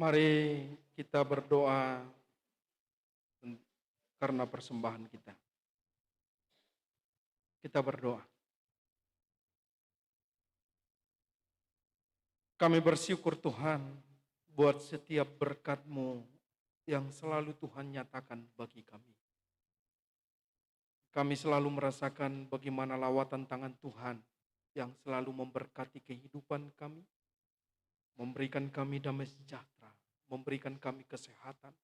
Mari kita berdoa karena persembahan kita. Kita berdoa. Kami bersyukur Tuhan buat setiap berkat-Mu yang selalu Tuhan nyatakan bagi kami. Kami selalu merasakan bagaimana lawatan tangan Tuhan yang selalu memberkati kehidupan kami, memberikan kami damai sejahtera, memberikan kami kesehatan.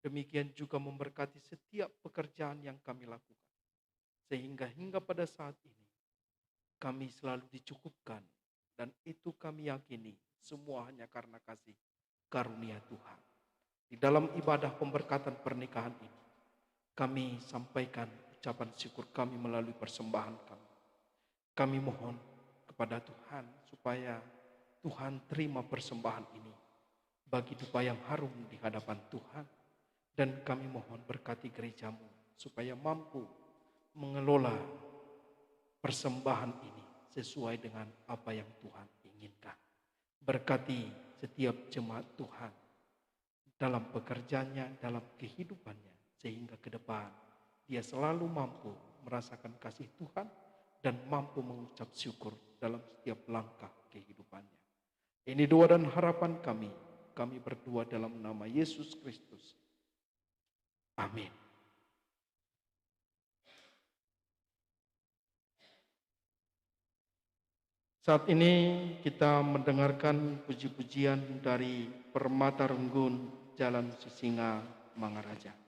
Demikian juga memberkati setiap pekerjaan yang kami lakukan. Sehingga hingga pada saat ini, kami selalu dicukupkan. Dan itu kami yakini, semua hanya karena kasih karunia Tuhan. Di dalam ibadah pemberkatan pernikahan ini, kami sampaikan ucapan syukur kami melalui persembahan kami. Kami mohon kepada Tuhan supaya Tuhan terima persembahan ini bagi dupa yang harum di hadapan Tuhan. Dan kami mohon berkati gerejamu supaya mampu mengelola persembahan ini sesuai dengan apa yang Tuhan inginkan. Berkati setiap jemaat Tuhan dalam pekerjaannya, dalam kehidupannya, sehingga ke depan dia selalu mampu merasakan kasih Tuhan dan mampu mengucap syukur dalam setiap langkah kehidupannya. Ini doa dan harapan kami. Kami berdoa dalam nama Yesus Kristus. Amin. Saat ini kita mendengarkan puji-pujian dari Permata Renggun Jalan Sisinga, Mangaraja.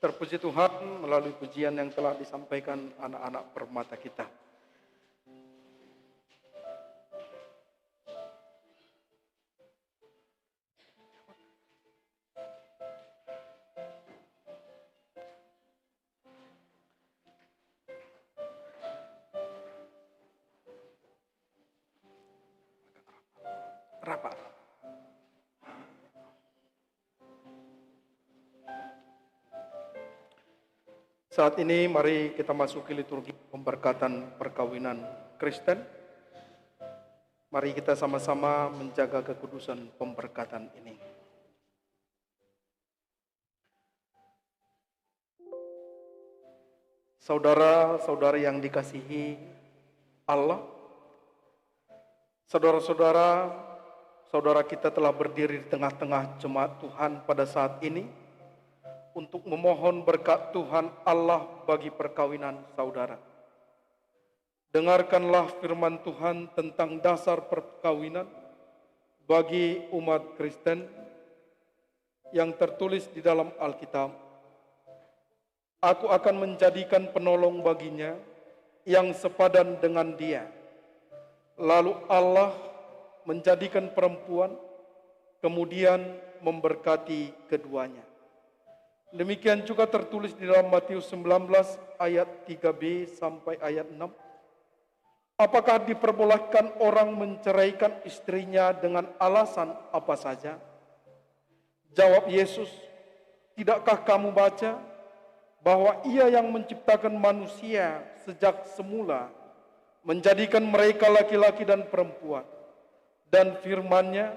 Terpuji Tuhan melalui pujian yang telah disampaikan anak-anak permata kita. Rapat. Saat ini mari kita masuki liturgi pemberkatan perkawinan Kristen. Mari kita sama-sama menjaga kekudusan pemberkatan ini. Saudara-saudari yang dikasihi Allah, saudara-saudara, saudara kita telah berdiri di tengah-tengah jemaat Tuhan pada saat ini untuk memohon berkat Tuhan Allah bagi perkawinan saudara. Dengarkanlah firman Tuhan tentang dasar perkawinan bagi umat Kristen yang tertulis di dalam Alkitab. Aku akan menjadikan penolong baginya yang sepadan dengan dia. Lalu Allah menjadikan perempuan, kemudian memberkati keduanya. Demikian juga tertulis di dalam Matius 19 ayat 3b sampai ayat 6. Apakah diperbolehkan orang menceraikan istrinya dengan alasan apa saja? Jawab Yesus, tidakkah kamu baca bahwa Ia yang menciptakan manusia sejak semula menjadikan mereka laki-laki dan perempuan. Dan firman-Nya,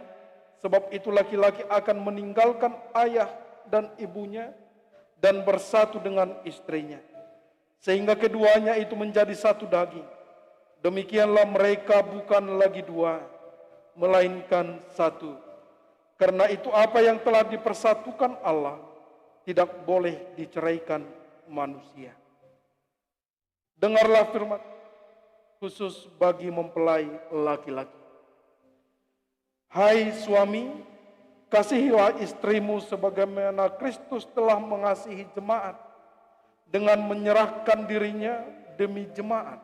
sebab itu laki-laki akan meninggalkan ayah dan ibunya dan bersatu dengan istrinya, sehingga keduanya itu menjadi satu daging. Demikianlah mereka bukan lagi dua, melainkan satu. Karena itu apa yang telah dipersatukan Allah tidak boleh diceraikan manusia. Dengarlah firman khusus bagi mempelai laki-laki. Hai suami, kasihilah istrimu sebagaimana Kristus telah mengasihi jemaat dengan menyerahkan dirinya demi jemaat.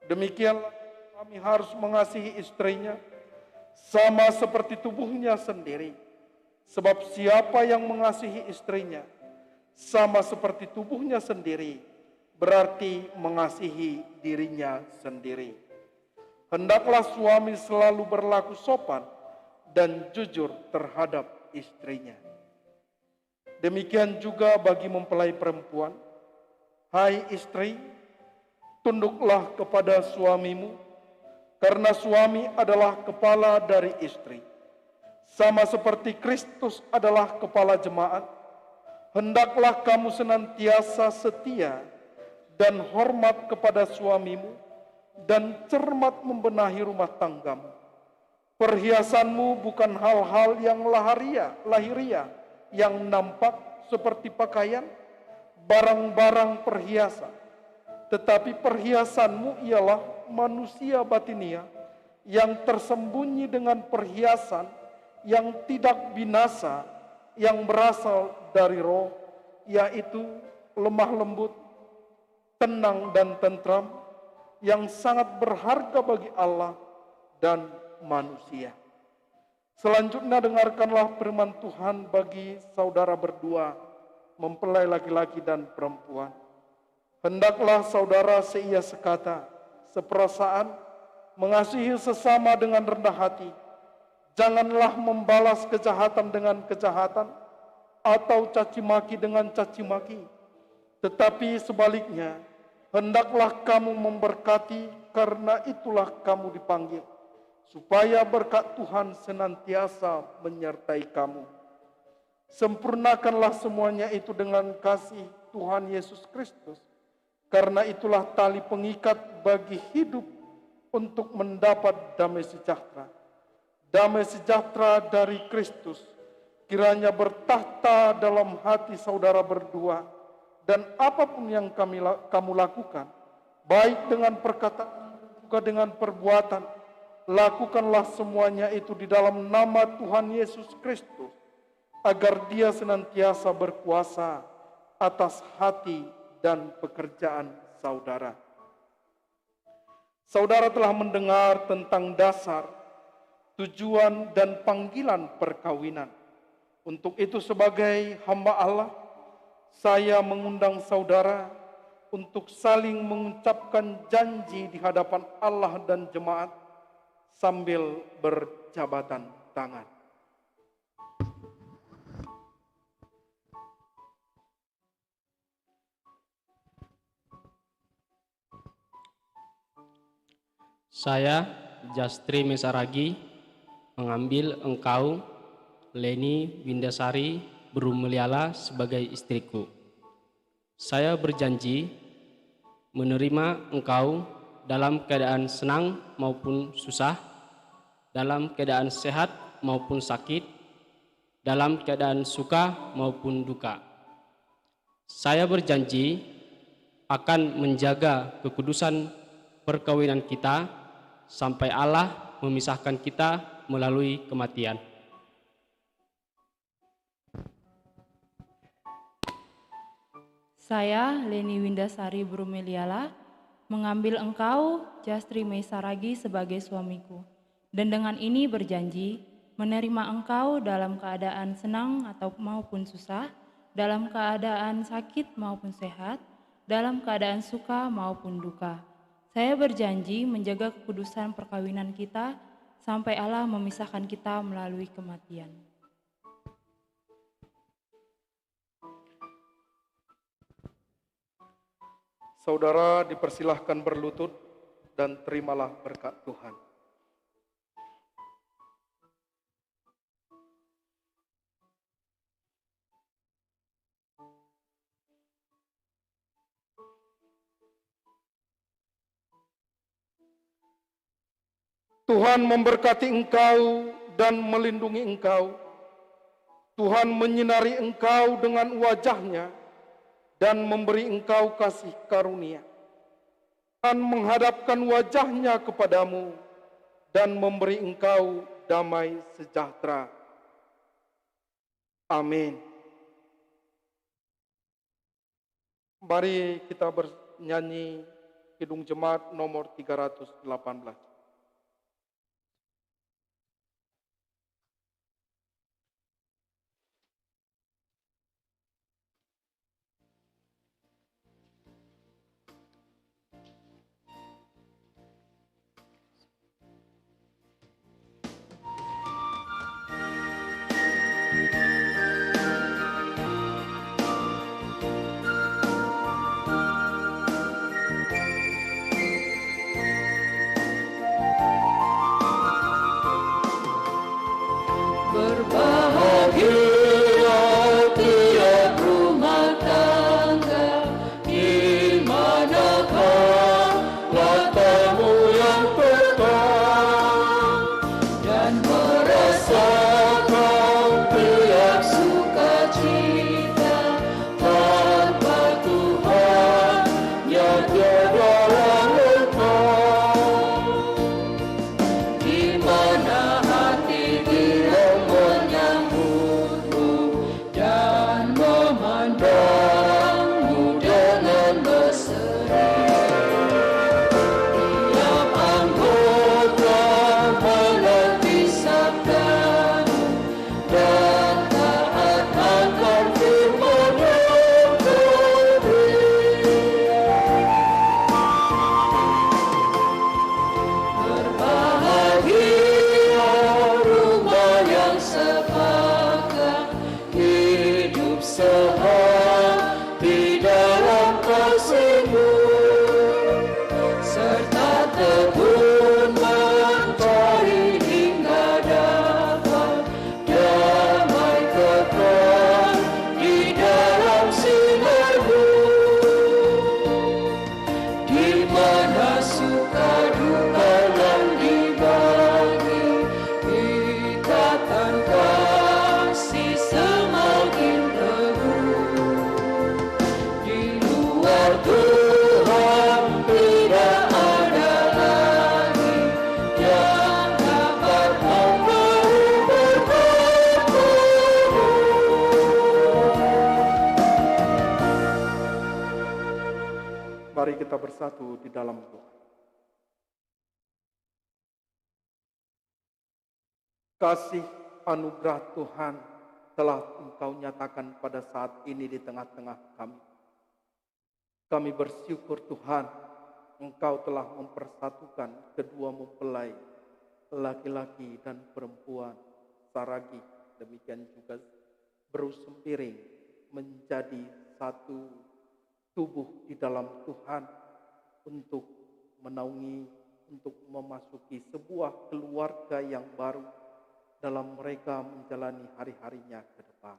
Demikianlah suami harus mengasihi istrinya sama seperti tubuhnya sendiri. Sebab siapa yang mengasihi istrinya sama seperti tubuhnya sendiri, berarti mengasihi dirinya sendiri. Hendaklah suami selalu berlaku sopan dan jujur terhadap istrinya. Demikian juga bagi mempelai perempuan. Hai istri, tunduklah kepada suamimu, karena suami adalah kepala dari istri. Sama seperti Kristus adalah kepala jemaat, hendaklah kamu senantiasa setia dan hormat kepada suamimu, dan cermat membenahi rumah tanggamu. Perhiasanmu bukan hal-hal yang lahiriah yang nampak seperti pakaian, barang-barang perhiasan. Tetapi perhiasanmu ialah manusia batinia yang tersembunyi dengan perhiasan yang tidak binasa, yang berasal dari roh, yaitu lemah lembut, tenang dan tentram, yang sangat berharga bagi Allah dan manusia. Selanjutnya dengarkanlah firman Tuhan bagi saudara berdua, mempelai laki-laki dan perempuan. Hendaklah saudara seia sekata, seperasaan, mengasihi sesama dengan rendah hati. Janganlah membalas kejahatan dengan kejahatan atau caci maki dengan caci maki. Tetapi sebaliknya, hendaklah kamu memberkati, karena itulah kamu dipanggil, supaya berkat Tuhan senantiasa menyertai kamu. Sempurnakanlah semuanya itu dengan kasih Tuhan Yesus Kristus, karena itulah tali pengikat bagi hidup untuk mendapat damai sejahtera. Damai sejahtera dari Kristus kiranya bertahta dalam hati saudara berdua, dan apapun yang kamu lakukan, baik dengan perkataan juga dengan perbuatan, lakukanlah semuanya itu di dalam nama Tuhan Yesus Kristus, agar Dia senantiasa berkuasa atas hati dan pekerjaan saudara. Saudara telah mendengar tentang dasar, tujuan, dan panggilan perkawinan. Untuk itu sebagai hamba Allah, saya mengundang saudara untuk saling mengucapkan janji di hadapan Allah dan jemaat sambil berjabatan tangan. Saya, Jastri Mesaragi, mengambil engkau, Leni Windasari Brumeliala, sebagai istriku. Saya berjanji menerima engkau dalam keadaan senang maupun susah, dalam keadaan sehat maupun sakit, dalam keadaan suka maupun duka. Saya berjanji akan menjaga kekudusan perkawinan kita sampai Allah memisahkan kita melalui kematian. Saya, Leni Windasari Brumeliala, mengambil engkau, Jastri Mesaragi, sebagai suamiku, dan dengan ini berjanji menerima engkau dalam keadaan senang atau maupun susah, dalam keadaan sakit maupun sehat, dalam keadaan suka maupun duka. Saya berjanji menjaga kekudusan perkawinan kita sampai Allah memisahkan kita melalui kematian. Saudara dipersilahkan berlutut dan terimalah berkat Tuhan. Tuhan memberkati engkau dan melindungi engkau. Tuhan menyinari engkau dengan wajah-Nya dan memberi engkau kasih karunia. Tuhan menghadapkan wajah-Nya kepadamu dan memberi engkau damai sejahtera. Amin. Mari kita bernyanyi Kidung Jemaat nomor 318. Mari kita bersatu di dalam doa. Kasih anugerah Tuhan telah Engkau nyatakan pada saat ini di tengah-tengah kami. Kami bersyukur Tuhan, Engkau telah mempersatukan kedua mempelai, laki-laki dan perempuan, Saragi, demikian juga Bro Sempiring, menjadi satu tubuh di dalam Tuhan untuk menaungi, untuk memasuki sebuah keluarga yang baru dalam mereka menjalani hari-harinya ke depan.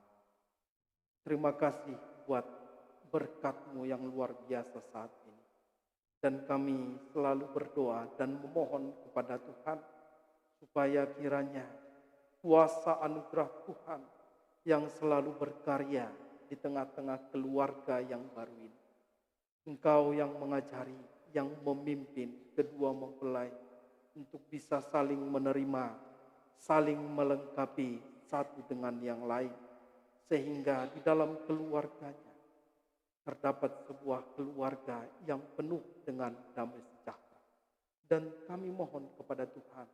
Terima kasih buat berkat-Mu yang luar biasa saat ini. Dan kami selalu berdoa dan memohon kepada Tuhan supaya kiranya kuasa anugerah Tuhan yang selalu berkarya di tengah-tengah keluarga yang baru ini. Engkau yang mengajari, yang memimpin kedua mempelai untuk bisa saling menerima, saling melengkapi satu dengan yang lain, sehingga di dalam keluarganya terdapat sebuah keluarga yang penuh dengan damai sejahtera. Dan kami mohon kepada Tuhan,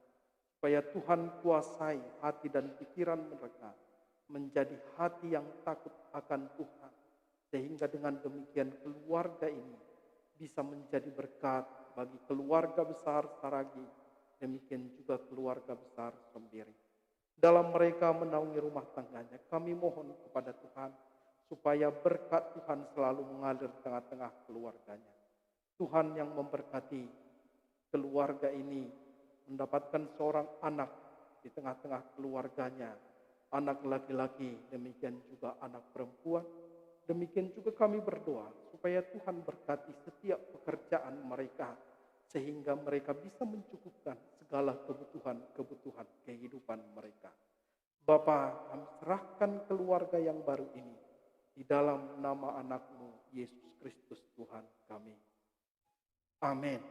supaya Tuhan kuasai hati dan pikiran mereka menjadi hati yang takut akan Tuhan, sehingga dengan demikian keluarga ini bisa menjadi berkat bagi keluarga besar Saragi, demikian juga keluarga besar Sempiring. Dalam mereka menaungi rumah tangganya, kami mohon kepada Tuhan supaya berkat Tuhan selalu mengalir di tengah-tengah keluarganya. Tuhan yang memberkati keluarga ini mendapatkan seorang anak di tengah-tengah keluarganya, anak laki-laki, demikian juga anak perempuan. Demikian juga kami berdoa supaya Tuhan berkati setiap pekerjaan mereka, sehingga mereka bisa mencukupkan segala kebutuhan kehidupan mereka. Bapa, kami serahkan keluarga yang baru ini di dalam nama anak-Mu Yesus Kristus Tuhan kami. Amin.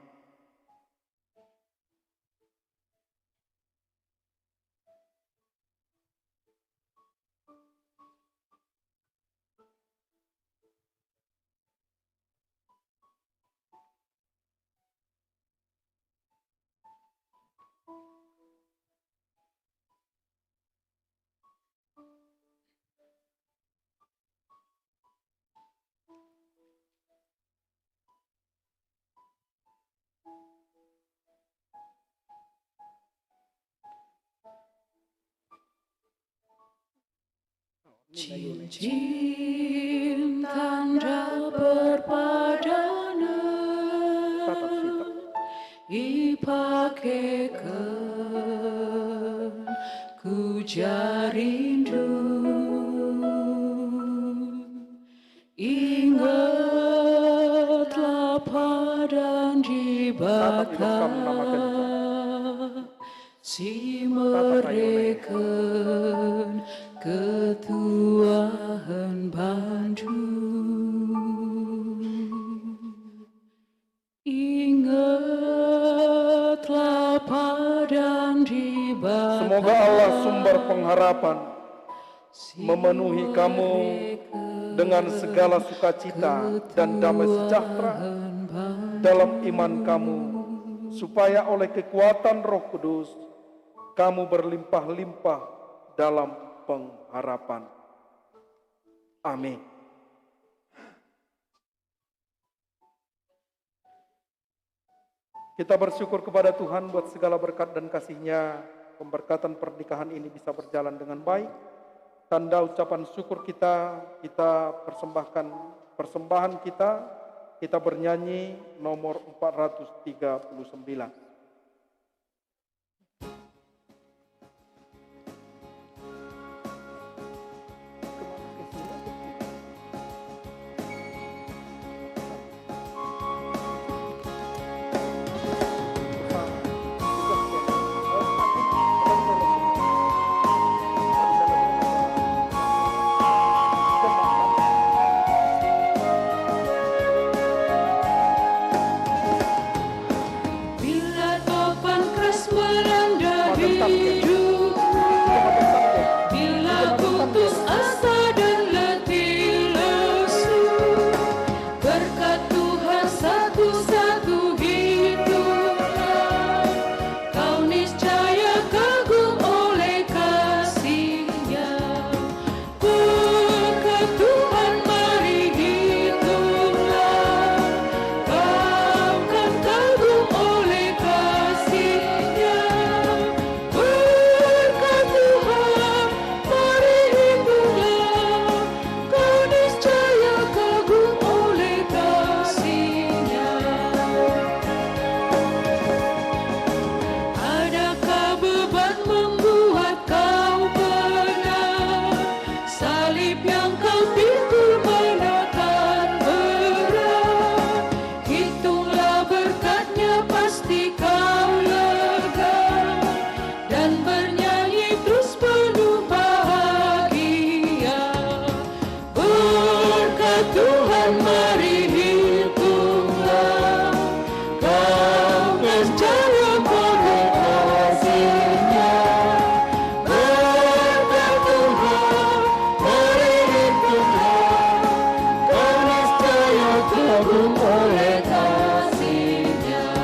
Cincin tanda perpadanan dipakaikan ku jarindu, ingatlah padan dibakar si mereka ketuaan bantu. Ingatlah padan dibakar. Semoga Allah sumber pengharapan memenuhi kamu dengan segala sukacita dan damai sejahtera dalam iman kamu, supaya oleh kekuatan Roh Kudus kamu berlimpah-limpah dalam pengharapan. Amin. Kita bersyukur kepada Tuhan buat segala berkat dan kasih-Nya. Pemberkatan pernikahan ini bisa berjalan dengan baik. Tanda ucapan syukur kita persembahkan persembahan kita bernyanyi nomor 439. Bila kagum oleh kasih-Nya.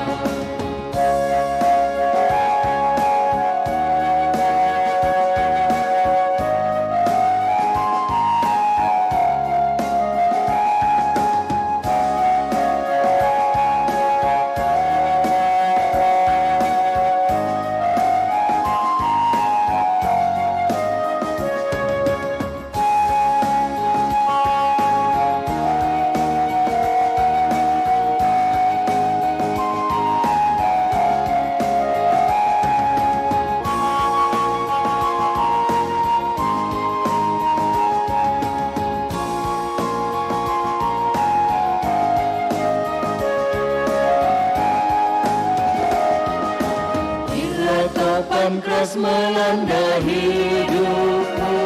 Topan keras melanda hidupmu,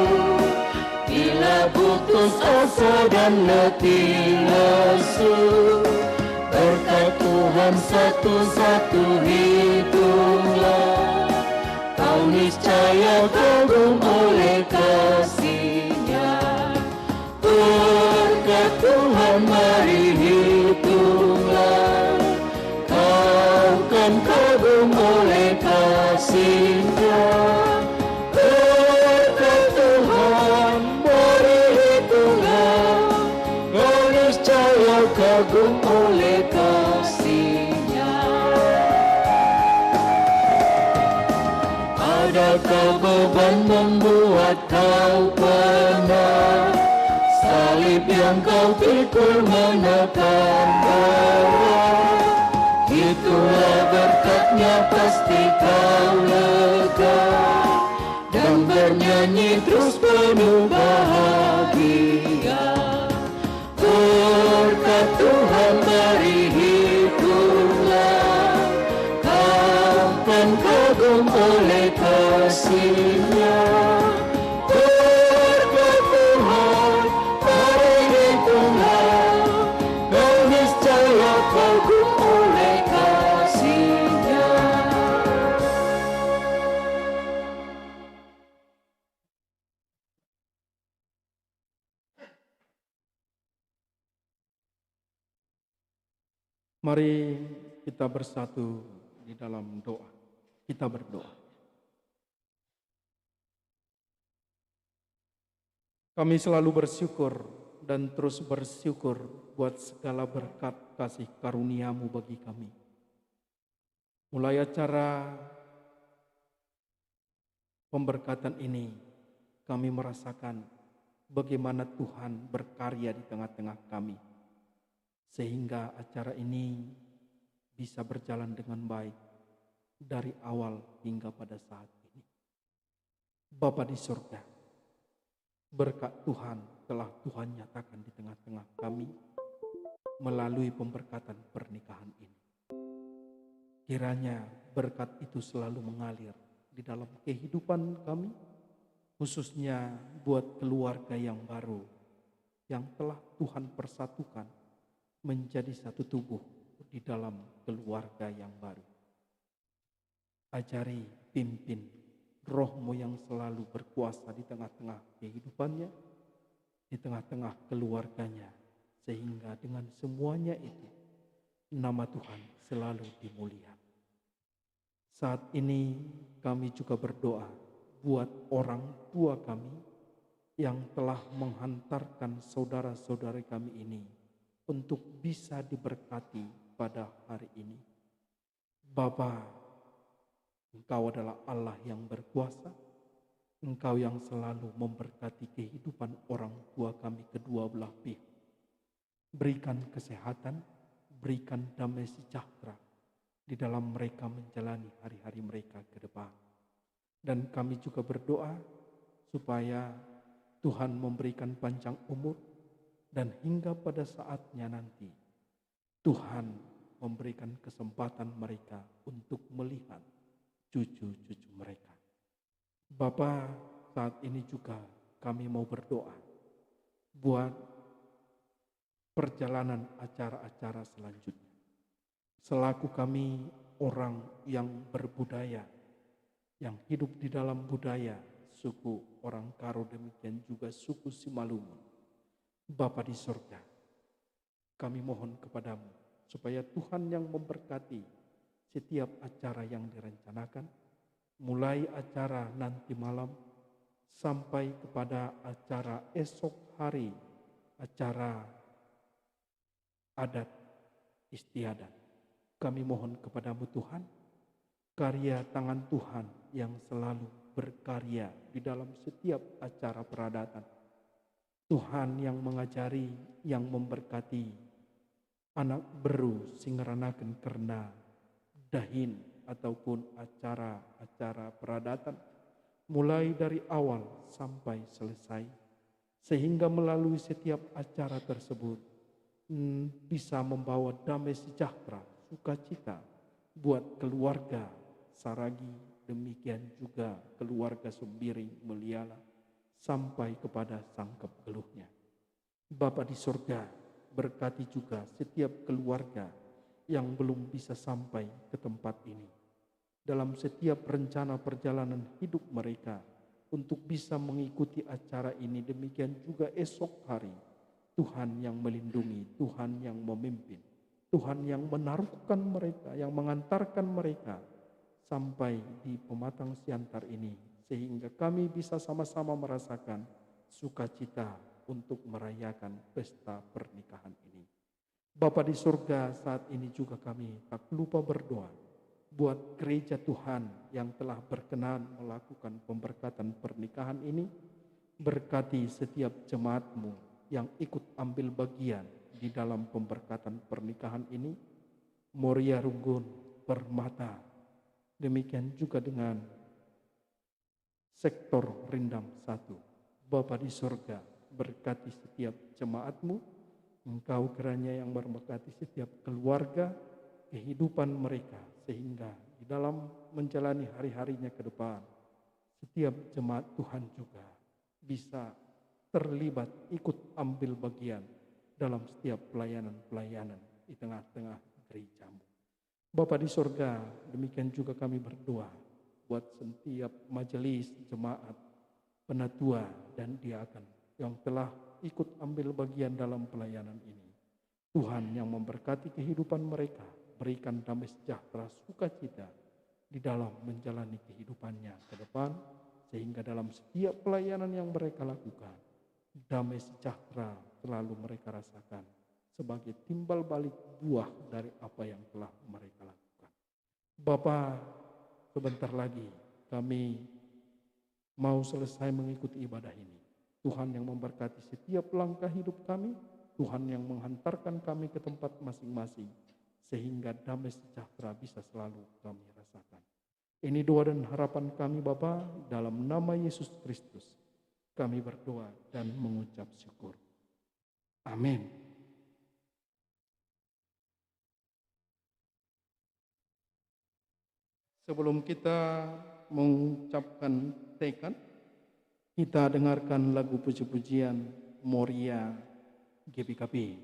bila putus asa dan letih lesu, berkat Tuhan satu-satu hitunglah, kau niscaya kagum oleh kasih-Nya. Berkat Tuhan mari hitunglah, kau kan kagum oleh kasih-Nya. Berkat Tuhan mari hitunglah, kau niscaya kagum oleh kasih-Nya. Adakah beban membuat kau penat, salib yang kau pikul menekan berat? Itulah berkat-Nya pasti kau lega, dan bernyanyi terus penuh bahagia. Berkat Tuhan mari hitunglah, kau kan kagum oleh kasih-Nya. Berkat Tuhan mari hitunglah, kau niscaya kagum oleh kasih-Nya. Mari kita bersatu di dalam doa. Kita berdoa. Kami selalu bersyukur dan terus bersyukur buat segala berkat kasih karunia-Mu bagi kami. Mulai acara pemberkatan ini, kami merasakan bagaimana Tuhan berkarya di tengah-tengah kami, sehingga acara ini bisa berjalan dengan baik dari awal hingga pada saat ini. Bapa di surga, berkat Tuhan telah Tuhan nyatakan di tengah-tengah kami melalui pemberkatan pernikahan ini. Kiranya berkat itu selalu mengalir di dalam kehidupan kami, khususnya buat keluarga yang baru yang telah Tuhan persatukan menjadi satu tubuh di dalam keluarga yang baru. Ajari, pimpin Roh-Mu yang selalu berkuasa di tengah-tengah kehidupannya, di tengah-tengah keluarganya, sehingga dengan semuanya itu nama Tuhan selalu dimuliakan. Saat ini kami juga berdoa buat orang tua kami yang telah menghantarkan saudara-saudari kami ini untuk bisa diberkati pada hari ini. Bapa, Engkau adalah Allah yang berkuasa. Engkau yang selalu memberkati kehidupan orang tua kami kedua belah pihak. Berikan kesehatan, berikan damai sejahtera di dalam mereka menjalani hari-hari mereka ke depan. Dan kami juga berdoa supaya Tuhan memberikan panjang umur, dan hingga pada saatnya nanti Tuhan memberikan kesempatan mereka untuk melihat cucu-cucu mereka. Bapa, saat ini juga kami mau berdoa buat perjalanan acara-acara selanjutnya. Selaku kami orang yang berbudaya, yang hidup di dalam budaya suku orang Karo, demikian juga suku Simalungun. Bapa di surga, kami mohon kepadamu supaya Tuhan yang memberkati setiap acara yang direncanakan, mulai acara nanti malam sampai kepada acara esok hari, acara adat istiadat. Kami mohon kepadamu Tuhan, karya tangan Tuhan yang selalu berkarya di dalam setiap acara peradatan. Tuhan yang mengajari, yang memberkati anak beru singeranaken karena dahin ataupun acara-acara peradatan mulai dari awal sampai selesai, sehingga melalui setiap acara tersebut bisa membawa damai sejahtera, sukacita buat keluarga Saragi, demikian juga keluarga Sembiring Meliala sampai kepada sangkep geluhnya. Bapa di surga, berkati juga setiap keluarga yang belum bisa sampai ke tempat ini. Dalam setiap rencana perjalanan hidup mereka untuk bisa mengikuti acara ini, demikian juga esok hari, Tuhan yang melindungi, Tuhan yang memimpin, Tuhan yang menaruhkan mereka, yang mengantarkan mereka sampai di pematang siantar ini, sehingga kami bisa sama-sama merasakan sukacita untuk merayakan pesta pernikahan ini. Bapa di surga, saat ini juga kami tak lupa berdoa buat gereja Tuhan yang telah berkenan melakukan pemberkatan pernikahan ini. Berkati setiap jemaat-Mu yang ikut ambil bagian di dalam pemberkatan pernikahan ini, Moria Runggun, Permata, demikian juga dengan sektor Rindam 1. Bapa di surga, berkati setiap jemaat-Mu, Engkau kiranya yang memberkati setiap keluarga, kehidupan mereka, sehingga di dalam menjalani hari-harinya ke depan, setiap jemaat Tuhan juga bisa terlibat, ikut ambil bagian dalam setiap pelayanan-pelayanan di tengah-tengah gereja-Mu. Bapa di surga, demikian juga kami berdoa buat setiap majelis jemaat, penatua dan diaken yang telah ikut ambil bagian dalam pelayanan ini. Tuhan yang memberkati kehidupan mereka, berikan damai sejahtera, sukacita di dalam menjalani kehidupannya ke depan, sehingga dalam setiap pelayanan yang mereka lakukan, damai sejahtera selalu mereka rasakan sebagai timbal balik buah dari apa yang telah mereka lakukan. Bapa, sebentar lagi kami mau selesai mengikuti ibadah ini. Tuhan yang memberkati setiap langkah hidup kami, Tuhan yang menghantarkan kami ke tempat masing-masing, sehingga damai sejahtera bisa selalu kami rasakan. Ini doa dan harapan kami Bapa, dalam nama Yesus Kristus kami berdoa dan mengucap syukur. Amin. Sebelum kita mengucapkan tekad, kita dengarkan lagu puji-pujian Moria GBKP.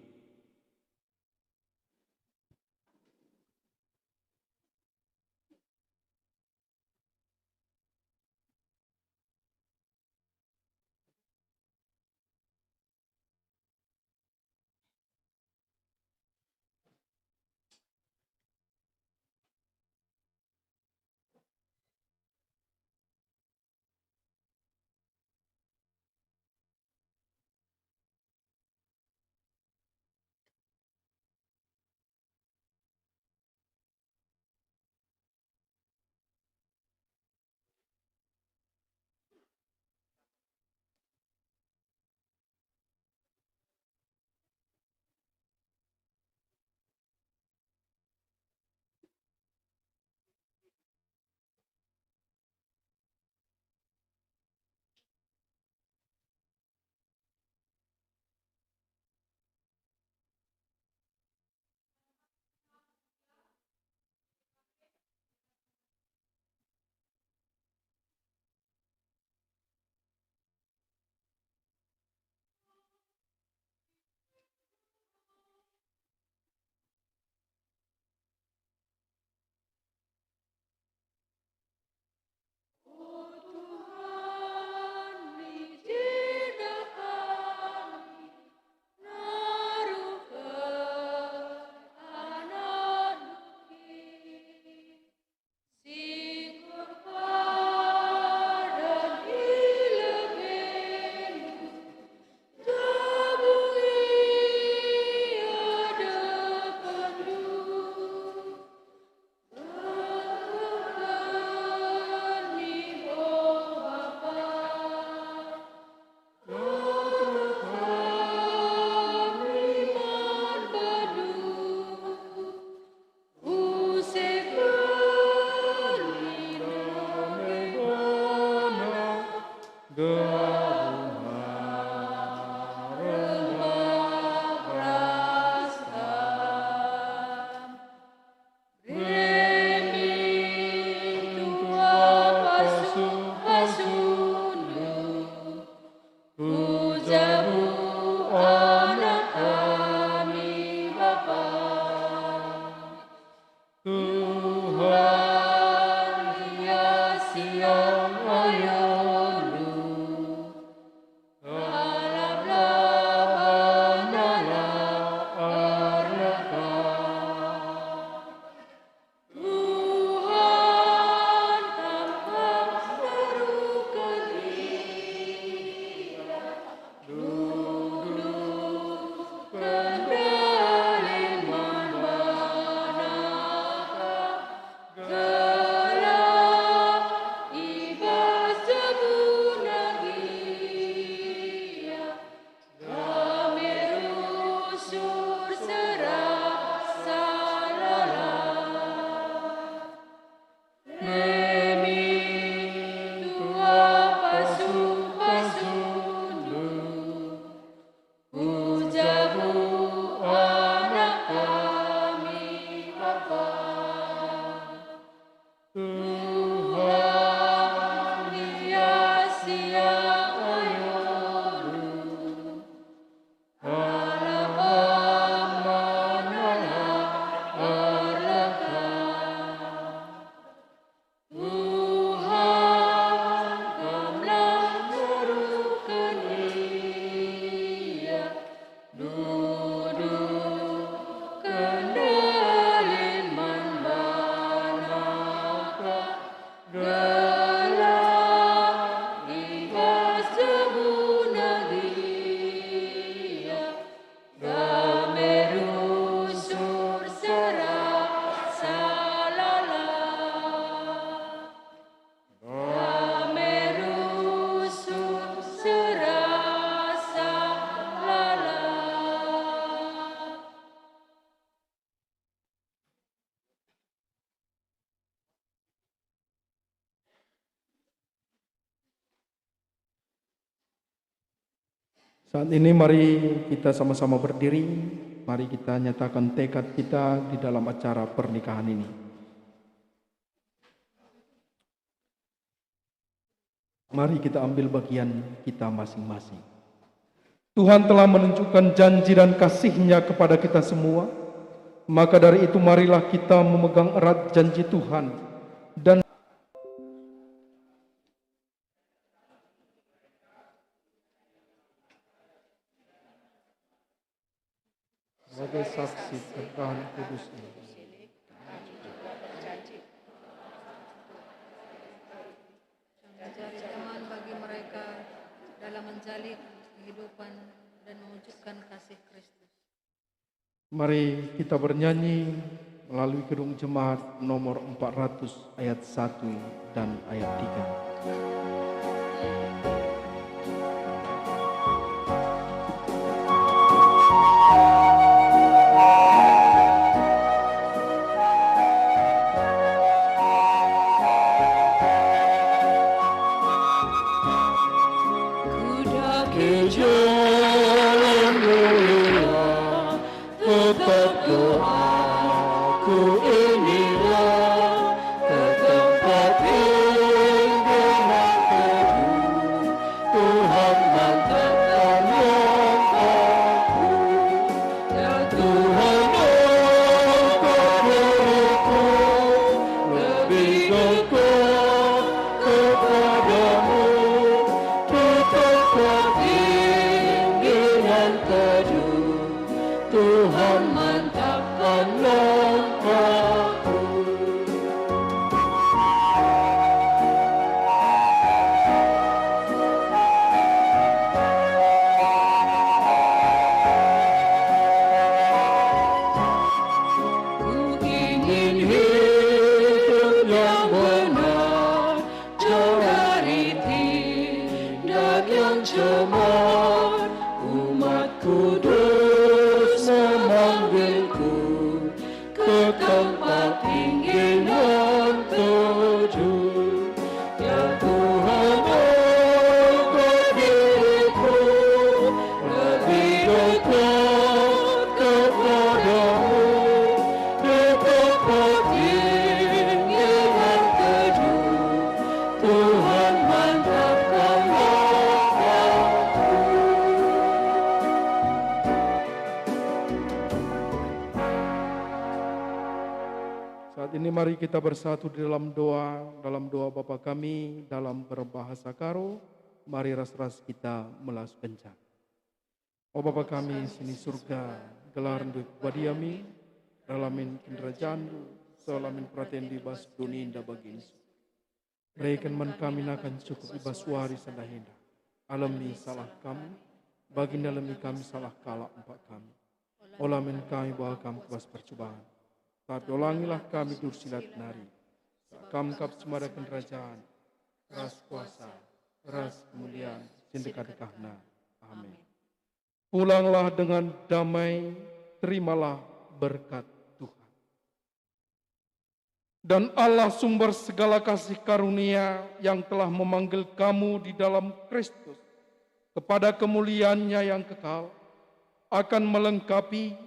Saat ini mari kita sama-sama berdiri, mari kita nyatakan tekad kita di dalam acara pernikahan ini. Mari kita ambil bagian kita masing-masing. Tuhan telah menunjukkan janji dan kasih-Nya kepada kita semua, maka dari itu marilah kita memegang erat janji Tuhan dan sebagai saksi pernikahan kudus ini. Mencari teman bagi mereka dalam menjalin kehidupan dan mewujudkan kasih Kristus. Mari kita bernyanyi melalui gedung jemaat nomor 400 ayat 1 dan ayat 3. Jalan mulia, tetap doaku inilah, ke tempat pimpinan teduh, Tuhan mantapkan langkahku. Ya Tuhan, Engkau beriku lebih dekat kepadamu, di tempat pimpinan teduh, Tuhan mantapkan langkahku. Ku ingin hidup yang benar, jauh dari tindak yang cemar. Umat kudus memanggilku ke tempat tinggi yang teduh. Ya Tuhan, angkat diriku lebih dekat kepadamu, di tempat tinggi yang teduh, Tuhan mantapkan langkahku. Saat ini mari kita bersatu di dalam doa Bapa kami dalam berbahasa Karo. Mari ras-ras kita melas kencang. O Bapa kami sini surga, gelar du badiami, dalamin kindrajandu, selamin praten di bas dunia indah bagi insu. Berikan man kami nakan cukup ibas wari sandahinda. Alami salah kami, bagi dalami kami salah kalah empat kami. Olamin kami bawa kami kebas percobaan. Tapi ulangilah kami dursilat nari. Kamkap semada kerajaan, ras kuasa, ras kemuliaan, sindekah-dekahna. Amin. Pulanglah dengan damai, terimalah berkat Tuhan. Dan Allah sumber segala kasih karunia yang telah memanggil kamu di dalam Kristus kepada kemuliaannya yang kekal, akan melengkapi,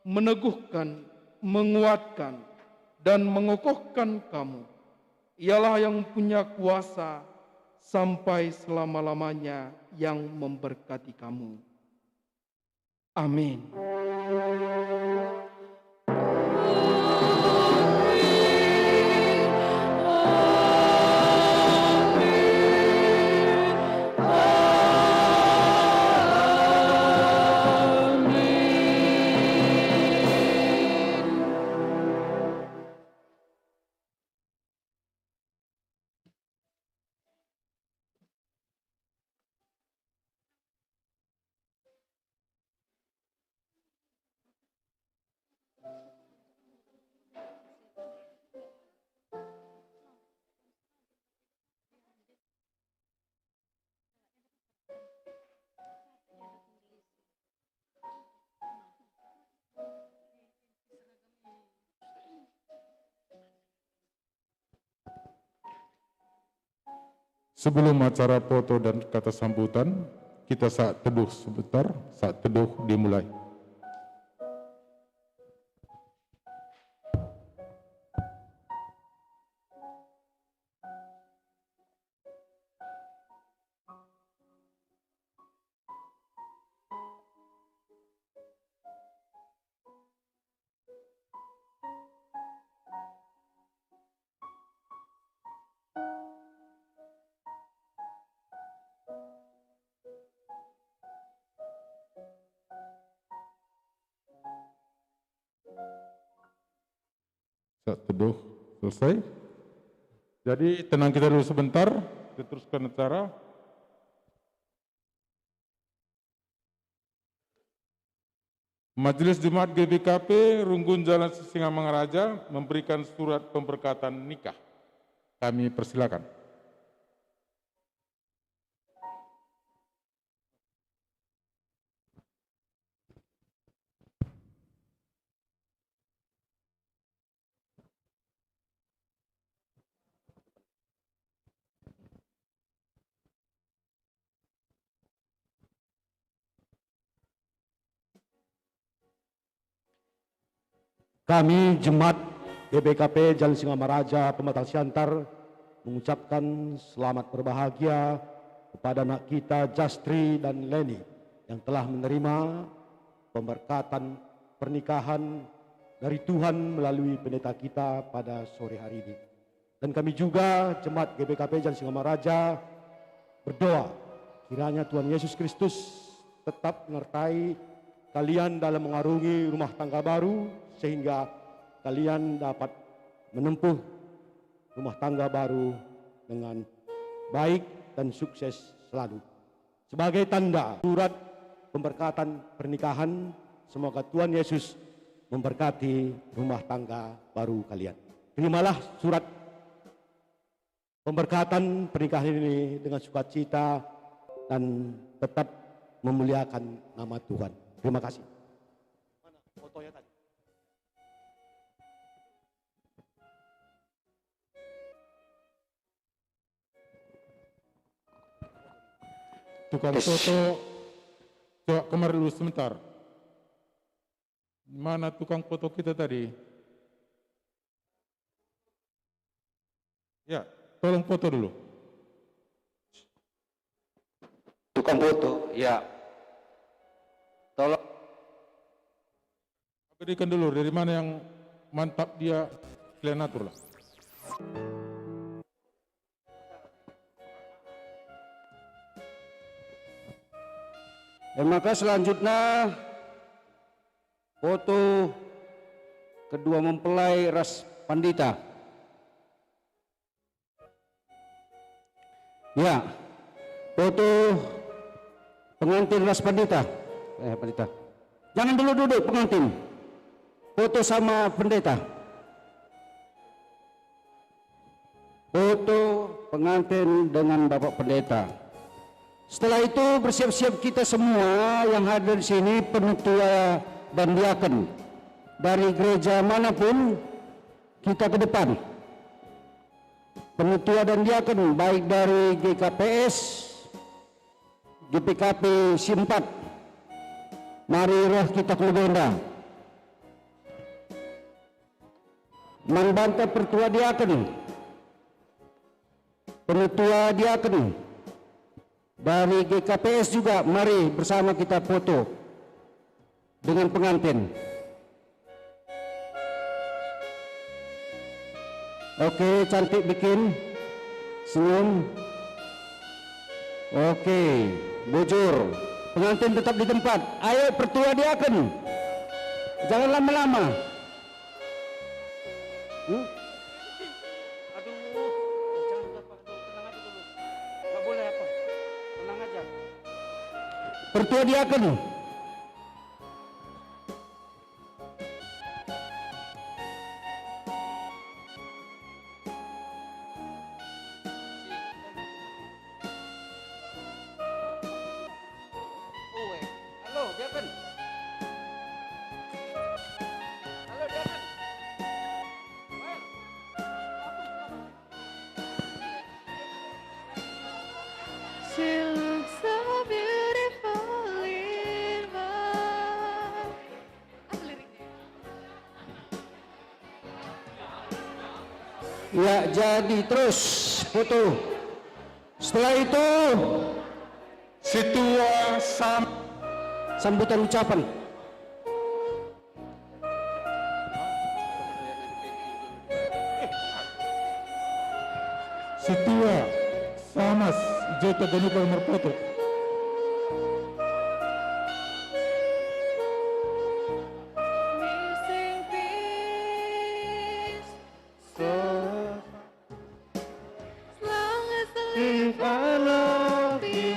meneguhkan, menguatkan, dan mengokohkan kamu. Ialah yang punya kuasa sampai selama-lamanya, yang memberkati kamu. Amin. Sebelum acara foto dan kata sambutan, kita saat teduh sebentar, saat teduh dimulai. Saat teduh selesai. Jadi tenang kita dulu sebentar, kita teruskan acara. Majelis Jemaat GBKP Runggun Jalan Sisingamangaraja memberikan surat pemberkatan nikah. Kami persilakan. Kami Jemaat GBKP Jalan Singamaraja Pematang Siantar mengucapkan selamat berbahagia kepada anak kita Justri dan Leni yang telah menerima pemberkatan pernikahan dari Tuhan melalui pendeta kita pada sore hari ini. Dan kami juga Jemaat GBKP Jalan Singamaraja berdoa kiranya Tuhan Yesus Kristus tetap menyertai kalian dalam mengarungi rumah tangga baru, sehingga kalian dapat menempuh rumah tangga baru dengan baik dan sukses selalu. Sebagai tanda surat pemberkatan pernikahan, semoga Tuhan Yesus memberkati rumah tangga baru kalian. Terimalah surat pemberkatan pernikahan ini dengan sukacita dan tetap memuliakan nama Tuhan. Terima kasih. Mana fotonya tadi? Tukang foto, coba kemari dulu sebentar. Mana tukang foto kita tadi? Ya, tolong foto dulu. Tukang foto, ya. Tolong. Berikan dulu dari mana yang mantap dia, kalian atur lah. Dan maka selanjutnya foto kedua mempelai ras pandita. Ya, foto pengantin ras pandita. Pendeta. Jangan dulu duduk pengantin. Foto sama pendeta. Foto pengantin dengan Bapak Pendeta. Setelah itu bersiap-siap kita semua yang hadir di sini, penutua dan diaken dari gereja manapun, kita ke depan. Penutua dan diaken baik dari GKPS, GPKP Simpat. Mari roh kita kelegenda. Membantah pertua diaken, penutua diaken dari GKPS juga, mari bersama kita foto dengan pengantin. Oke, cantik bikin senyum. Oke, bujur. Pengantin tetap di tempat. Ayo pertua diaken. Jangan lama-lama. Aduh, jangan lupa, tenang aja dulu. Gak boleh apa? Tenang aja. Pertua diaken. Halo, diaken. Halo, diaken. She looks so beautiful. Ya, jadi terus foto. Setelah itu Situa sambutan ucapan. Situa Samas Jota Ganipal Merpoto. Missing piece. As long as I live, I love you.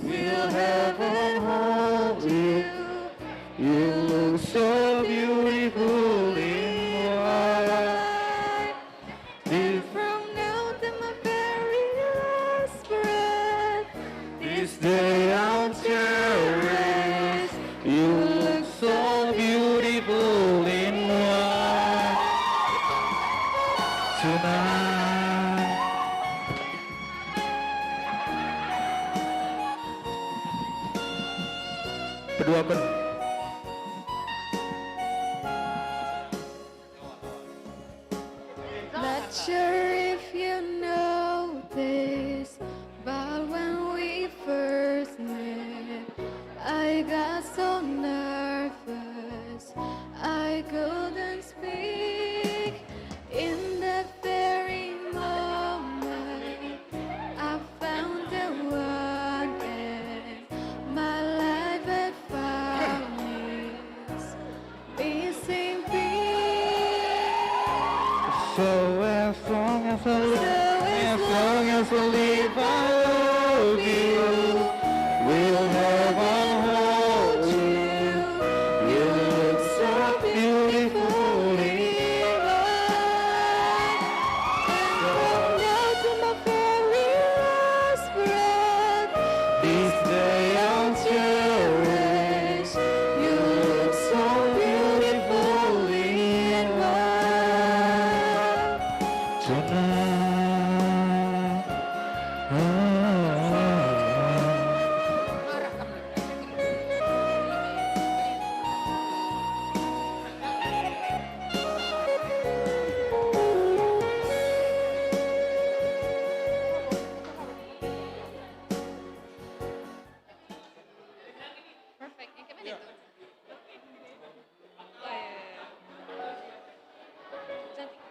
Will heaven hold you? You look so beautiful in white. From now to my very last breath, this day I'll cherish. You look so beautiful in white tonight. Kedua Not sure if you know this, but when we first met, I got so nervous I couldn't speak. In that very moment, I found the one, and my life had found its missing piece. So as long as I live, I love you. Will heaven hold you? You look so beautiful in white. And from now to my very last breath, this day I'll cherish. You look so beautiful in white tonight.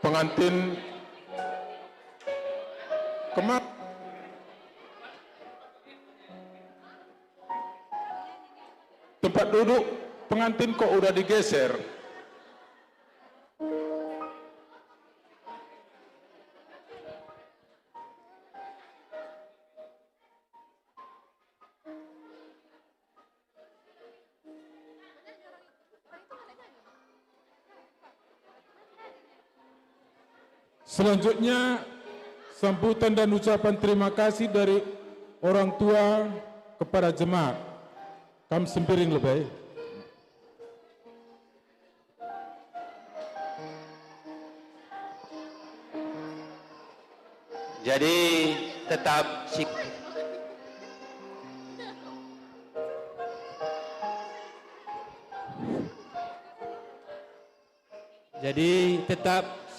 pengantin kemar tempat duduk pengantin kok udah digeser. Selanjutnya, sambutan dan ucapan terima kasih dari orang tua kepada jemaat. Kam sempiring lebih. Jadi tetap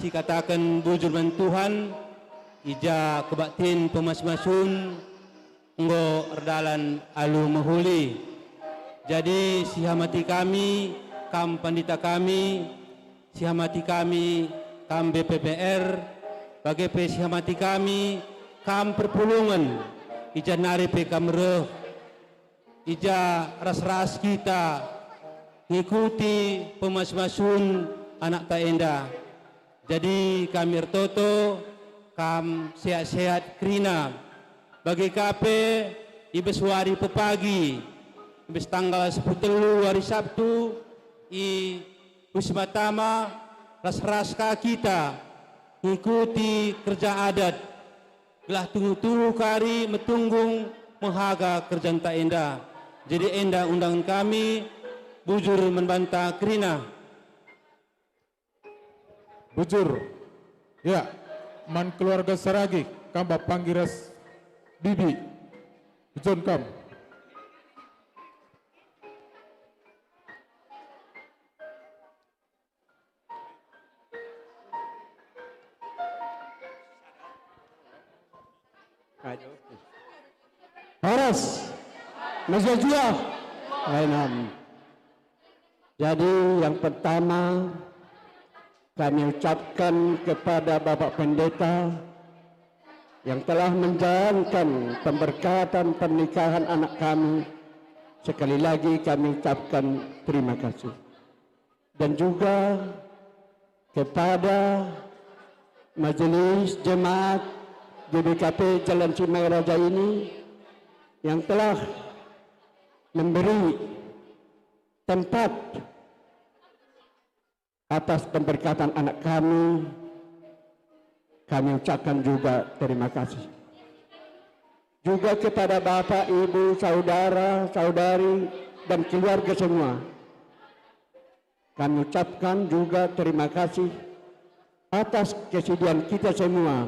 si katakan bujur man Tuhan ija kebaktin pemas-masun nggo erdalan alu mahuli. Jadi si hamati kami, kam pandita kami, si hamati kami, kam BPPR, bagai si hamati kami, kam perpulungan, ija nari pe kamreh, ija ras-ras kita, ngikuti pemas-masun anak taenda. Jadi kami ertoto, kam sehat-sehat krina, bagi kape ibes wari pepagi, ibes tanggal 10 hari Sabtu, i Wisma Tama ras-ras kita ngikuti kerja adat, gelah tunggu-tunggu kari metunggung menghaga kerjaan tak enda. Jadi enda undangan kami bujur membantah krina. Bujur, ya, man keluarga Saragi, kamba panggiras bibi, John kam. Horas, Mazajua, Ainam. Jadi yang pertama kami ucapkan kepada Bapak Pendeta yang telah menjalankan pemberkatan pernikahan anak kami. Sekali lagi kami ucapkan terima kasih. Dan juga kepada Majelis Jemaat GBKP Jalan Cimai Raja ini yang telah memberi tempat atas pemberkatan anak kami ucapkan juga terima kasih. Juga kepada Bapak, Ibu, Saudara, Saudari, dan keluarga semua, kami ucapkan juga terima kasih atas kesediaan kita semua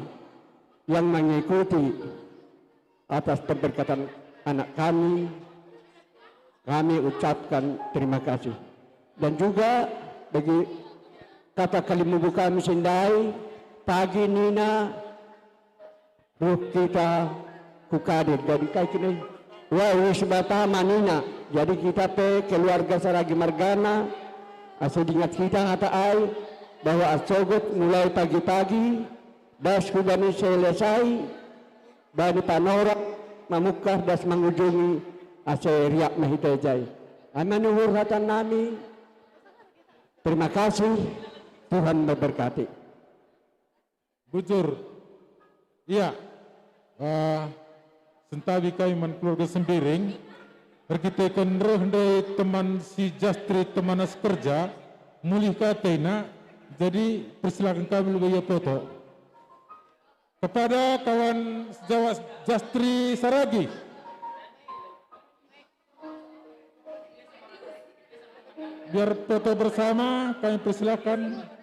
yang mengikuti atas pemberkatan anak kami. Kami ucapkan terima kasih. Dan juga bagi kata kalimubu kami sindai, pagi Nina, ruh kita kukadir. Jadi kayak gini, wah wisbata manina. Jadi kita keluarga Saragi Margana, asal ingat kita kata ai, bahwa asogot mulai pagi-pagi, das kubani selesai, bani panorok, mamukah das mengunjungi asal riak mahitejai. Amanu hurhatan nami. Terima kasih, Tuhan memberkati. Bujur, iya, sentawi kaiman keluarga Sembiring, berkitakan roh dari teman si Jastri teman as kerja, mulih katena, jadi persilakan kami lebih foto. Kepada kawan sejawat Jastri Saragi, biar foto bersama, kami persilakan.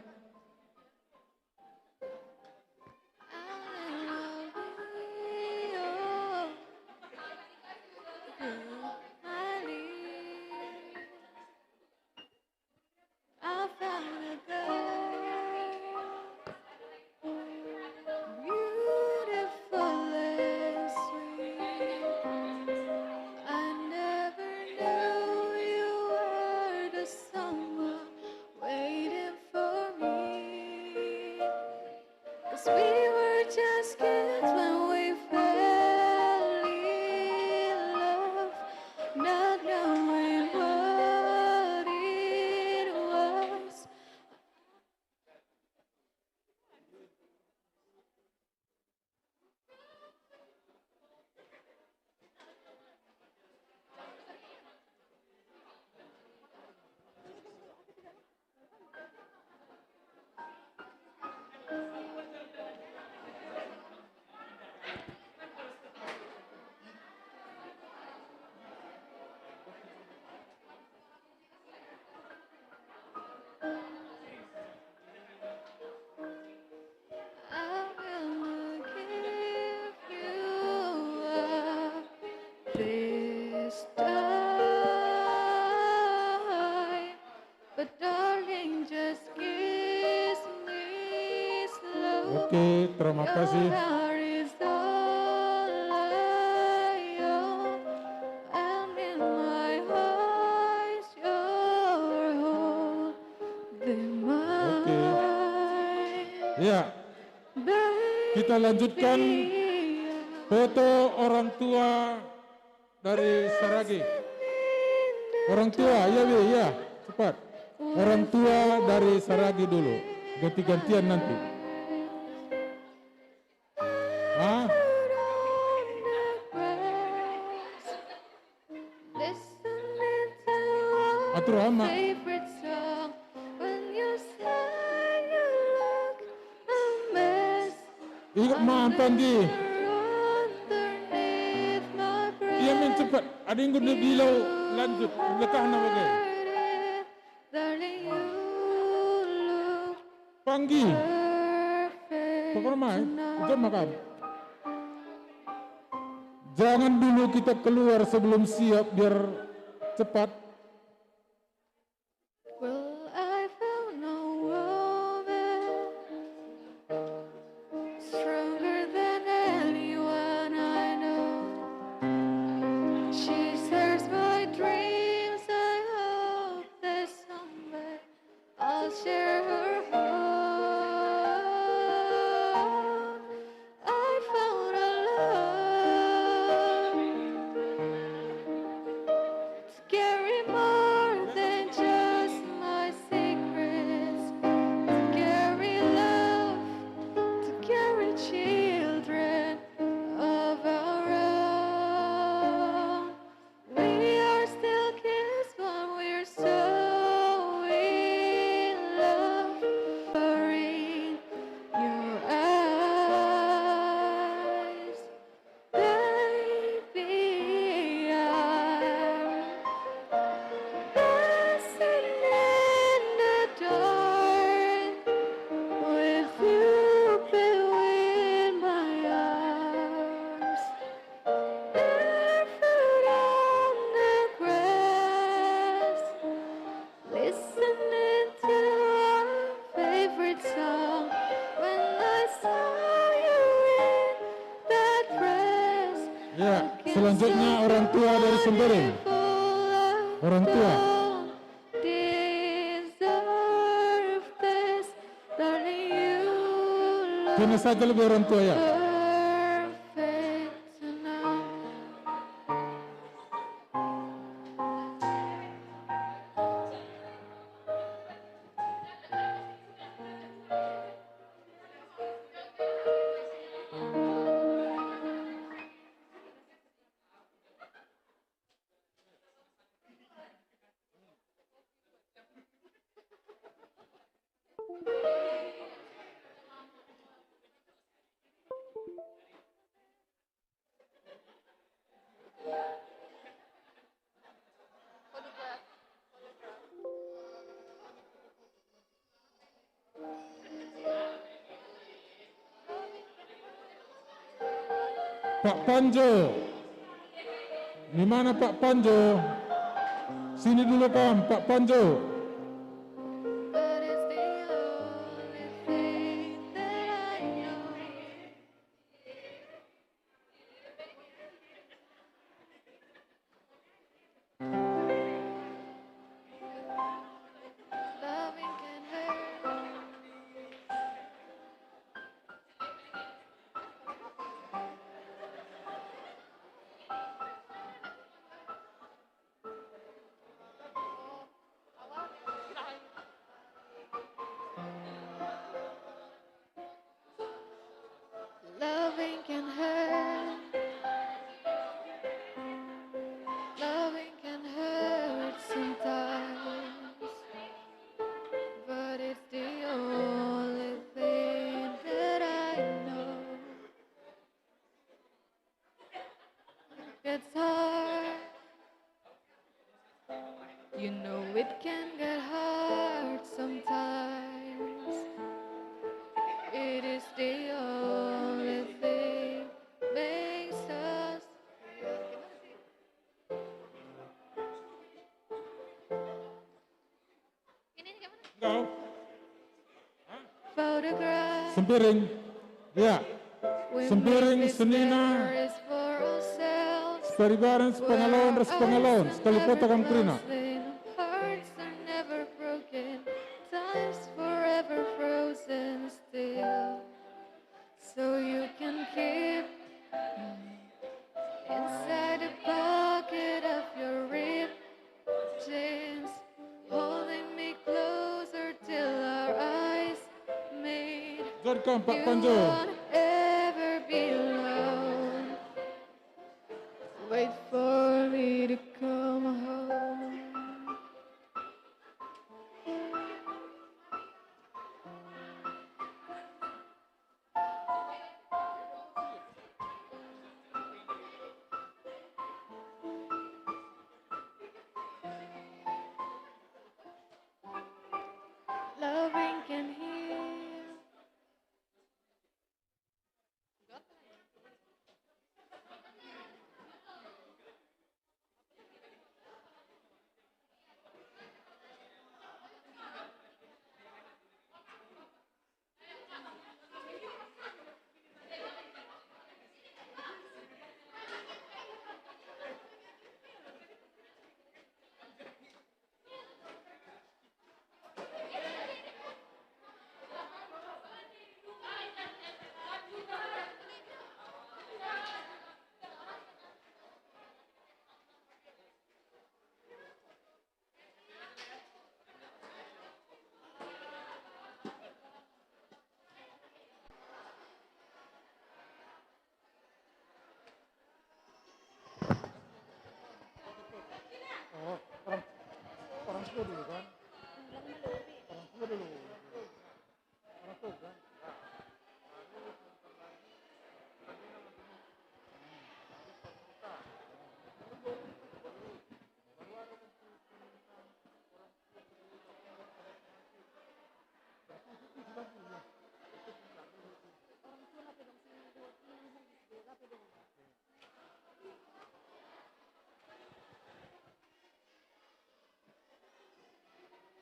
Oke, terima kasih. Oke. Ya, kita lanjutkan foto orang tua dari Saragi. Orang tua, ya Bi, ya, cepat. Orang tua dari Saragi dulu, ganti-gantian nanti. Atur ama. Ingat mantan di. Iya men cepat. Ada yang guna bilau lanjut. Belakang nama ke? Panggi. Pokoknya mai. Jom makan. Jangan dulu kita keluar sebelum siap biar cepat. share her heart. I found a love to carry more than just my secrets, to carry love, to carry children of our own. We are still kids, but we're so in love. In your eyes, baby, I'm dancing in the dark with you between my arms, barefoot on the grass, listening to our favorite song. When I saw you in that dress, Ya, selanjutnya orang tua dari Sembiring. Orang tua. deserve this, darling, you look Kini saja lebih orang tua ya. perfect tonight. Pak Panjo. Di mana Pak Panjo? Sini dulu kan, Pak Panjo. But it's the only thing that I know. Loving can hurt. Loving can hurt. Loving can hurt sometimes, but it's the only thing that I know. It's hard. You know it can get hard sometimes. It is the only thing makes us. Kau, Photograph. Sembiring. Ya, We Sembiring make these senina. memories for ourselves. Separibaran, sepengalon, sepengalon. Sekali foto kamu kerina. Hearts are never broken, time's forever frozen still. So you can keep inside the pocket of your ripped jeans, holding me closer till our eyes meet. Jadikan Pak You Panjo. won't